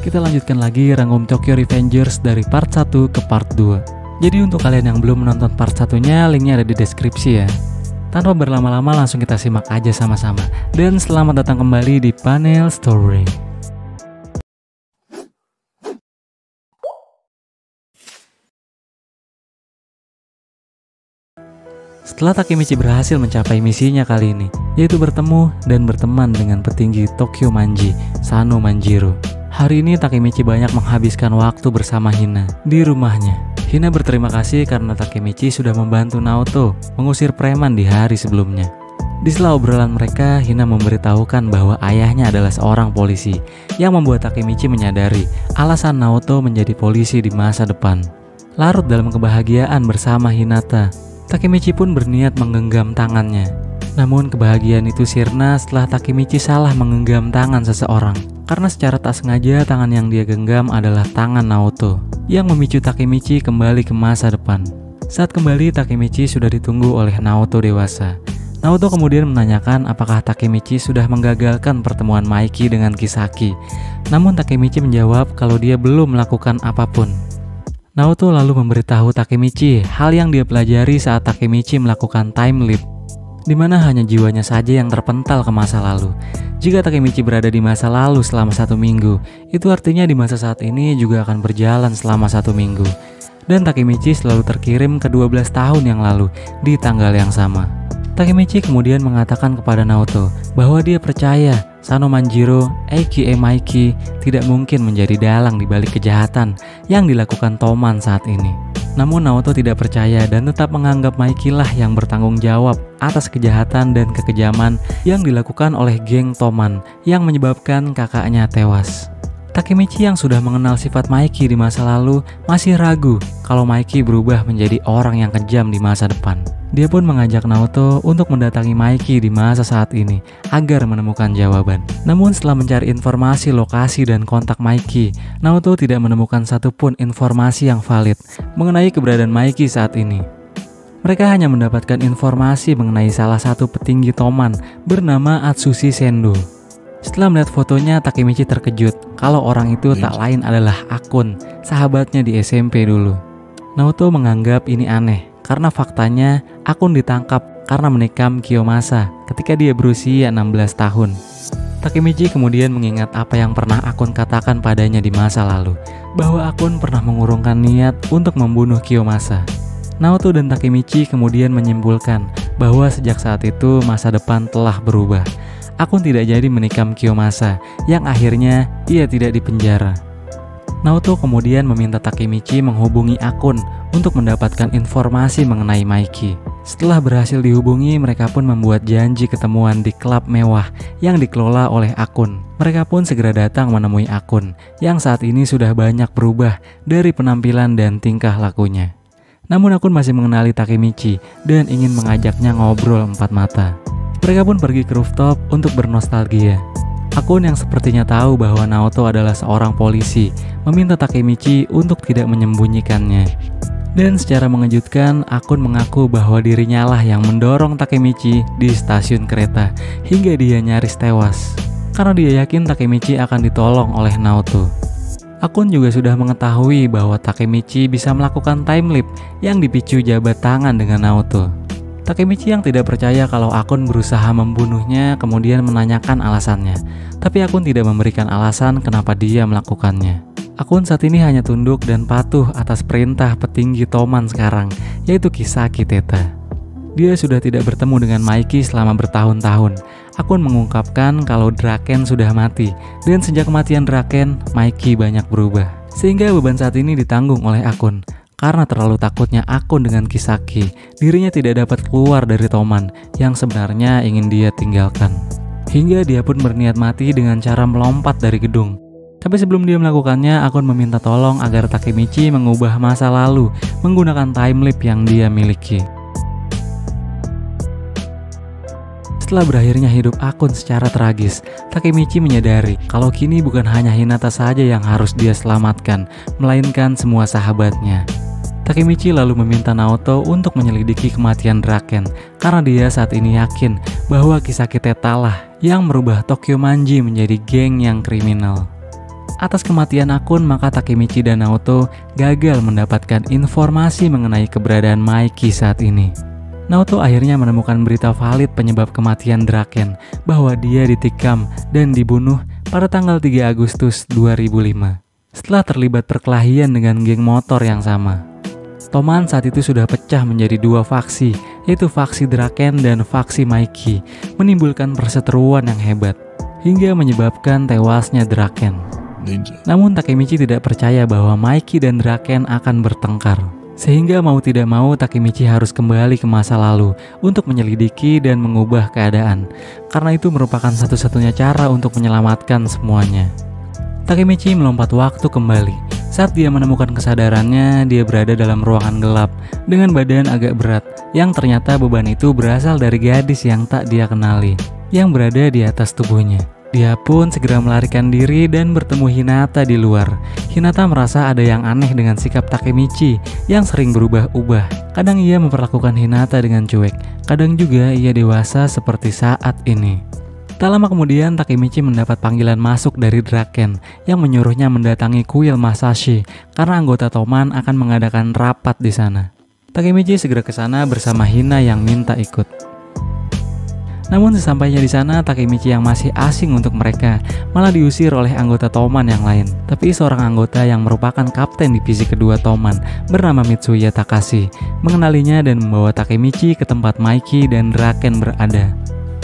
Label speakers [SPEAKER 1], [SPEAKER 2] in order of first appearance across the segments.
[SPEAKER 1] kita lanjutkan lagi Rangkum Tokyo Revengers dari part 1 ke part 2. Jadi untuk kalian yang belum menonton part 1-nya, linknya ada di deskripsi ya. Tanpa berlama-lama langsung kita simak aja sama-sama. Dan selamat datang kembali di Panel Story. Setelah Takemichi berhasil mencapai misinya kali ini, yaitu bertemu dan berteman dengan petinggi Tokyo Manji, Sano Manjiro. Hari ini Takemichi banyak menghabiskan waktu bersama Hina di rumahnya. Hina berterima kasih karena Takemichi sudah membantu Naoto mengusir preman di hari sebelumnya. Di sela obrolan mereka, Hina memberitahukan bahwa ayahnya adalah seorang polisi, yang membuat Takemichi menyadari alasan Naoto menjadi polisi di masa depan. Larut dalam kebahagiaan bersama Hinata, Takemichi pun berniat menggenggam tangannya. Namun kebahagiaan itu sirna setelah Takemichi salah menggenggam tangan seseorang. Karena secara tak sengaja tangan yang dia genggam adalah tangan Naoto, yang memicu Takemichi kembali ke masa depan. Saat kembali, Takemichi sudah ditunggu oleh Naoto dewasa. Naoto kemudian menanyakan apakah Takemichi sudah menggagalkan pertemuan Maiki dengan Kisaki. Namun Takemichi menjawab kalau dia belum melakukan apapun. Naoto lalu memberitahu Takemichi hal yang dia pelajari saat Takemichi melakukan time leap, di mana hanya jiwanya saja yang terpental ke masa lalu. Jika Takemichi berada di masa lalu selama 1 minggu, itu artinya di masa saat ini juga akan berjalan selama 1 minggu. Dan Takemichi selalu terkirim ke 12 tahun yang lalu di tanggal yang sama. Takemichi kemudian mengatakan kepada Naoto bahwa dia percaya Sano Manjiro, aka Maiki, tidak mungkin menjadi dalang di balik kejahatan yang dilakukan Toman saat ini. Namun Naoto tidak percaya dan tetap menganggap Maiki lah yang bertanggung jawab atas kejahatan dan kekejaman yang dilakukan oleh geng Toman yang menyebabkan kakaknya tewas. Takemichi yang sudah mengenal sifat Maiki di masa lalu masih ragu kalau Maiki berubah menjadi orang yang kejam di masa depan. Dia pun mengajak Naoto untuk mendatangi Maiki di masa saat ini agar menemukan jawaban. Namun setelah mencari informasi lokasi dan kontak Maiki, Naoto tidak menemukan satupun informasi yang valid mengenai keberadaan Maiki saat ini. Mereka hanya mendapatkan informasi mengenai salah satu petinggi Toman bernama Atsushi Sendo. Setelah melihat fotonya, Takemichi terkejut kalau orang itu tak lain adalah Akun, sahabatnya di SMP dulu. Naoto menganggap ini aneh karena faktanya Akun ditangkap karena menikam Kiyomasa ketika dia berusia 16 tahun. Takemichi kemudian mengingat apa yang pernah Akun katakan padanya di masa lalu, bahwa Akun pernah mengurungkan niat untuk membunuh Kiyomasa. Naoto dan Takemichi kemudian menyimpulkan bahwa sejak saat itu masa depan telah berubah. Akun tidak jadi menikam Kiyomasa, yang akhirnya ia tidak dipenjara. Naoto kemudian meminta Takemichi menghubungi Akun untuk mendapatkan informasi mengenai Maiki. Setelah berhasil dihubungi, mereka pun membuat janji ketemuan di klub mewah yang dikelola oleh Akun. Mereka pun segera datang menemui Akun, yang saat ini sudah banyak berubah dari penampilan dan tingkah lakunya. Namun Akun masih mengenali Takemichi dan ingin mengajaknya ngobrol 4 mata. Mereka pun pergi ke rooftop untuk bernostalgia. Akun yang sepertinya tahu bahwa Naoto adalah seorang polisi meminta Takemichi untuk tidak menyembunyikannya. Dan secara mengejutkan, Akun mengaku bahwa dirinya lah yang mendorong Takemichi di stasiun kereta hingga dia nyaris tewas, karena dia yakin Takemichi akan ditolong oleh Naoto. Akun juga sudah mengetahui bahwa Takemichi bisa melakukan time leap yang dipicu jabat tangan dengan Naoto. Takemichi yang tidak percaya kalau Akun berusaha membunuhnya kemudian menanyakan alasannya, tapi Akun tidak memberikan alasan kenapa dia melakukannya. Akun saat ini hanya tunduk dan patuh atas perintah petinggi Toman sekarang, yaitu Kisaki Teta. Dia sudah tidak bertemu dengan Maiki selama bertahun-tahun. Akun mengungkapkan kalau Draken sudah mati, dan sejak kematian Draken, Maiki banyak berubah. Sehingga beban saat ini ditanggung oleh Akun. Karena terlalu takutnya Akun dengan Kisaki, dirinya tidak dapat keluar dari Toman yang sebenarnya ingin dia tinggalkan. Hingga dia pun berniat mati dengan cara melompat dari gedung. Tapi sebelum dia melakukannya, Akun meminta tolong agar Takemichi mengubah masa lalu menggunakan time leap yang dia miliki. Setelah berakhirnya hidup Akun secara tragis, Takemichi menyadari kalau kini bukan hanya Hinata saja yang harus dia selamatkan, melainkan semua sahabatnya. Takemichi lalu meminta Naoto untuk menyelidiki kematian Draken karena dia saat ini yakin bahwa Kisaki Teta lah yang merubah Tokyo Manji menjadi geng yang kriminal. Atas kematian akun, maka Takemichi dan Naoto gagal mendapatkan informasi mengenai keberadaan Maiki saat ini. Naoto akhirnya menemukan berita valid penyebab kematian Draken, bahwa dia ditikam dan dibunuh pada tanggal 3 Agustus 2005 setelah terlibat perkelahian dengan geng motor yang sama. Toman saat itu sudah pecah menjadi dua faksi, yaitu faksi Draken dan faksi Maiki, menimbulkan perseteruan yang hebat hingga menyebabkan tewasnya Draken. Namun Takemichi tidak percaya bahwa Maiki dan Draken akan bertengkar, sehingga mau tidak mau Takemichi harus kembali ke masa lalu untuk menyelidiki dan mengubah keadaan, karena itu merupakan satu-satunya cara untuk menyelamatkan semuanya. Takemichi melompat waktu kembali. Saat dia menemukan kesadarannya, dia berada dalam ruangan gelap dengan badan agak berat, yang ternyata beban itu berasal dari gadis yang tak dia kenali, yang berada di atas tubuhnya. Dia pun segera melarikan diri dan bertemu Hinata di luar. Hinata merasa ada yang aneh dengan sikap Takemichi yang sering berubah-ubah. Kadang ia memperlakukan Hinata dengan cuek, kadang juga ia dewasa seperti saat ini. Tak lama kemudian Takemichi mendapat panggilan masuk dari Draken yang menyuruhnya mendatangi kuil Masashi karena anggota Toman akan mengadakan rapat di sana. Takemichi segera ke sana bersama Hina yang minta ikut. Namun sesampainya di sana, Takemichi yang masih asing untuk mereka malah diusir oleh anggota Toman yang lain. Tapi seorang anggota yang merupakan kapten divisi kedua Toman bernama Mitsuya Takashi mengenalinya dan membawa Takemichi ke tempat Maiki dan Draken berada.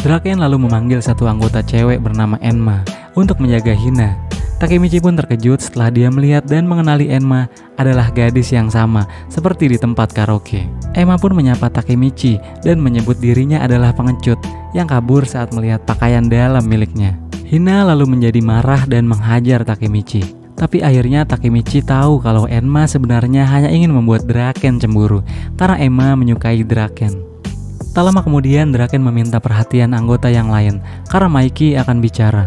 [SPEAKER 1] Draken lalu memanggil satu anggota cewek bernama Enma untuk menjaga Hina. Takemichi pun terkejut setelah dia melihat dan mengenali Enma adalah gadis yang sama seperti di tempat karaoke. Enma pun menyapa Takemichi dan menyebut dirinya adalah pengecut yang kabur saat melihat pakaian dalam miliknya. Hina lalu menjadi marah dan menghajar Takemichi. Tapi akhirnya Takemichi tahu kalau Enma sebenarnya hanya ingin membuat Draken cemburu karena Enma menyukai Draken. Tak lama kemudian Draken meminta perhatian anggota yang lain karena Maiki akan bicara.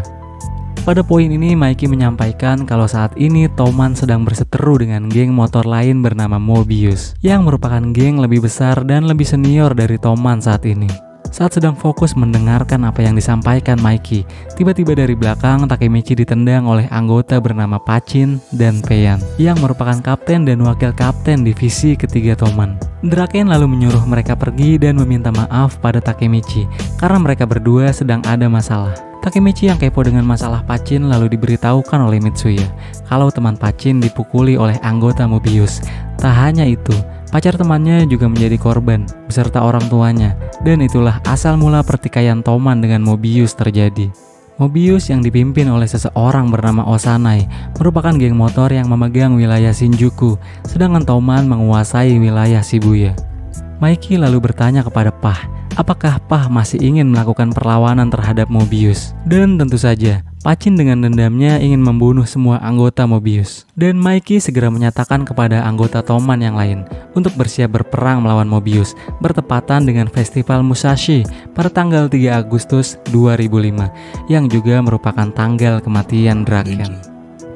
[SPEAKER 1] Pada poin ini Maiki menyampaikan kalau saat ini Toman sedang berseteru dengan geng motor lain bernama Mobius, yang merupakan geng lebih besar dan lebih senior dari Toman saat ini. Saat sedang fokus mendengarkan apa yang disampaikan Maiki, tiba-tiba dari belakang Takemichi ditendang oleh anggota bernama Pachin dan Peian, yang merupakan kapten dan wakil kapten divisi ketiga Toman. Draken lalu menyuruh mereka pergi dan meminta maaf pada Takemichi karena mereka berdua sedang ada masalah. Takemichi yang kepo dengan masalah Pachin lalu diberitahukan oleh Mitsuya kalau teman Pachin dipukuli oleh anggota Mobius. Tak hanya itu, pacar temannya juga menjadi korban beserta orang tuanya, dan itulah asal mula pertikaian Toman dengan Mobius terjadi. Mobius yang dipimpin oleh seseorang bernama Osanai merupakan geng motor yang memegang wilayah Shinjuku, sedangkan Toman menguasai wilayah Shibuya. Maiki lalu bertanya kepada Pah, apakah Pah masih ingin melakukan perlawanan terhadap Mobius? Dan tentu saja, Pachin dengan dendamnya ingin membunuh semua anggota Mobius. Dan Maiki segera menyatakan kepada anggota Toman yang lain untuk bersiap berperang melawan Mobius bertepatan dengan Festival Musashi pada tanggal 3 Agustus 2005 yang juga merupakan tanggal kematian Draken.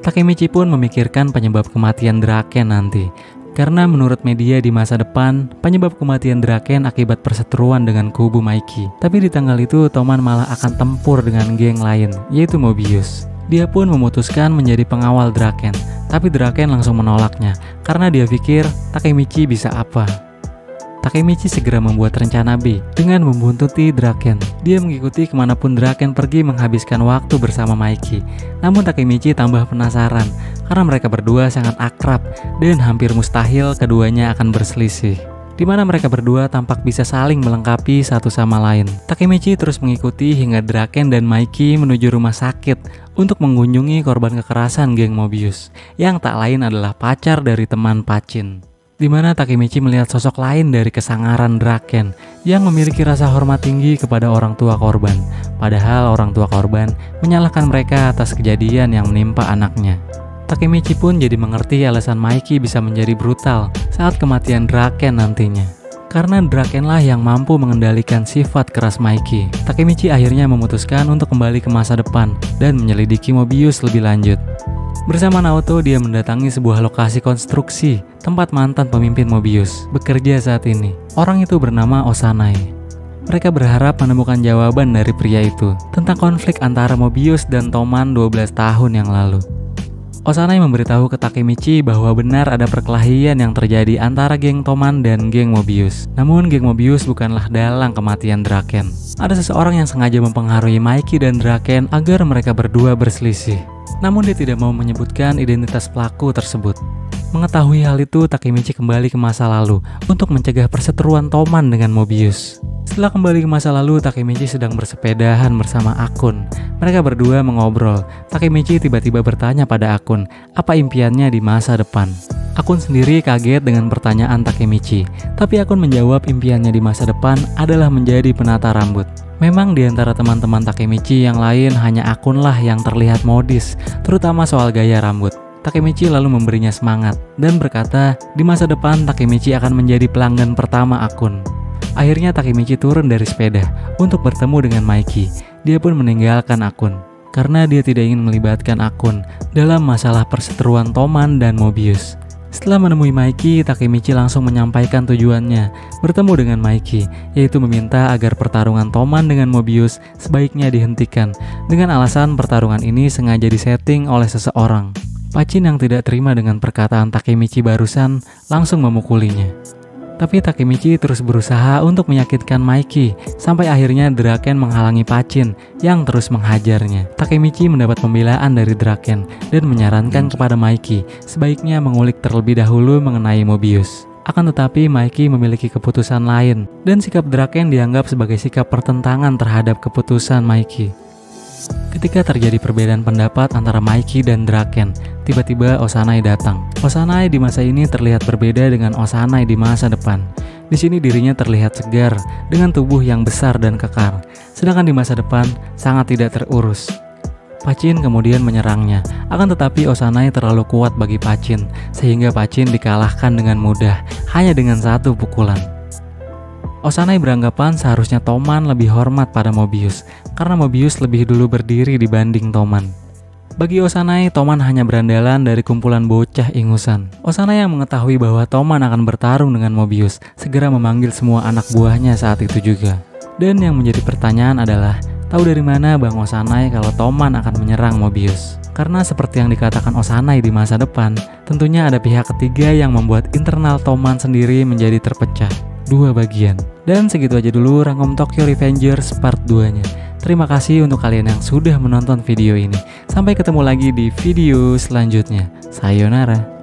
[SPEAKER 1] Takemichi pun memikirkan penyebab kematian Draken nanti. Karena menurut media di masa depan, penyebab kematian Draken akibat perseteruan dengan kubu Maiki. Tapi di tanggal itu, Toman malah akan tempur dengan geng lain, yaitu Mobius. Dia pun memutuskan menjadi pengawal Draken, tapi Draken langsung menolaknya, karena dia pikir Takemichi bisa apa. Takemichi segera membuat rencana B dengan membuntuti Draken. Dia mengikuti kemanapun Draken pergi menghabiskan waktu bersama Maiki. Namun Takemichi tambah penasaran karena mereka berdua sangat akrab dan hampir mustahil keduanya akan berselisih, di mana mereka berdua tampak bisa saling melengkapi satu sama lain. Takemichi terus mengikuti hingga Draken dan Maiki menuju rumah sakit untuk mengunjungi korban kekerasan geng Mobius, yang tak lain adalah pacar dari teman Pachin. Di mana Takemichi melihat sosok lain dari kesangaran Draken yang memiliki rasa hormat tinggi kepada orang tua korban. Padahal orang tua korban menyalahkan mereka atas kejadian yang menimpa anaknya. Takemichi pun jadi mengerti alasan Maiki bisa menjadi brutal saat kematian Draken nantinya. Karena Draken lah yang mampu mengendalikan sifat keras Maiki. Takemichi akhirnya memutuskan untuk kembali ke masa depan dan menyelidiki Mobius lebih lanjut. Bersama Naoto, dia mendatangi sebuah lokasi konstruksi tempat mantan pemimpin Mobius bekerja saat ini. Orang itu bernama Osanai. Mereka berharap menemukan jawaban dari pria itu tentang konflik antara Mobius dan Toman 12 tahun yang lalu. Osanai memberitahu ke Takemichi bahwa benar ada perkelahian yang terjadi antara geng Toman dan geng Mobius. Namun geng Mobius bukanlah dalang kematian Draken. Ada seseorang yang sengaja mempengaruhi Mikey dan Draken agar mereka berdua berselisih. Namun dia tidak mau menyebutkan identitas pelaku tersebut. Mengetahui hal itu, Takemichi kembali ke masa lalu untuk mencegah perseteruan Toman dengan Mobius. Setelah kembali ke masa lalu, Takemichi sedang bersepedahan bersama Akun. Mereka berdua mengobrol. Takemichi tiba-tiba bertanya pada Akun, apa impiannya di masa depan. Akun sendiri kaget dengan pertanyaan Takemichi, tapi Akun menjawab impiannya di masa depan adalah menjadi penata rambut. Memang di antara teman-teman Takemichi yang lain hanya Akunlah yang terlihat modis, terutama soal gaya rambut. Takemichi lalu memberinya semangat dan berkata di masa depan Takemichi akan menjadi pelanggan pertama Akun. Akhirnya Takemichi turun dari sepeda untuk bertemu dengan Mikey. Dia pun meninggalkan Akun karena dia tidak ingin melibatkan Akun dalam masalah perseteruan Toman dan Mobius. Setelah menemui Mikey, Takemichi langsung menyampaikan tujuannya bertemu dengan Mikey, yaitu meminta agar pertarungan Toman dengan Mobius sebaiknya dihentikan dengan alasan pertarungan ini sengaja disetting oleh seseorang. Pachin yang tidak terima dengan perkataan Takemichi barusan langsung memukulinya. Tapi Takemichi terus berusaha untuk menyakitkan Mikey sampai akhirnya Draken menghalangi Pachin yang terus menghajarnya. Takemichi mendapat pembelaan dari Draken dan menyarankan kepada Mikey sebaiknya mengulik terlebih dahulu mengenai Mobius. Akan tetapi Mikey memiliki keputusan lain dan sikap Draken dianggap sebagai sikap pertentangan terhadap keputusan Mikey. Ketika terjadi perbedaan pendapat antara Mikey dan Draken, tiba-tiba Osanai datang. Osanai di masa ini terlihat berbeda dengan Osanai di masa depan. Di sini dirinya terlihat segar dengan tubuh yang besar dan kekar, sedangkan di masa depan sangat tidak terurus. Pachin kemudian menyerangnya, akan tetapi Osanai terlalu kuat bagi Pachin, sehingga Pachin dikalahkan dengan mudah hanya dengan satu pukulan. Osanai beranggapan seharusnya Toman lebih hormat pada Mobius, karena Mobius lebih dulu berdiri dibanding Toman. Bagi Osanai, Toman hanya berandalan dari kumpulan bocah ingusan. Osanai yang mengetahui bahwa Toman akan bertarung dengan Mobius, segera memanggil semua anak buahnya saat itu juga. Dan yang menjadi pertanyaan adalah, tahu dari mana Bang Osanai kalau Toman akan menyerang Mobius? Karena seperti yang dikatakan Osanai di masa depan, tentunya ada pihak ketiga yang membuat internal Toman sendiri menjadi terpecah. 2 bagian. Dan segitu aja dulu rangkum Tokyo Revengers part 2-nya. Terima kasih untuk kalian yang sudah menonton video ini. Sampai ketemu lagi di video selanjutnya. Sayonara.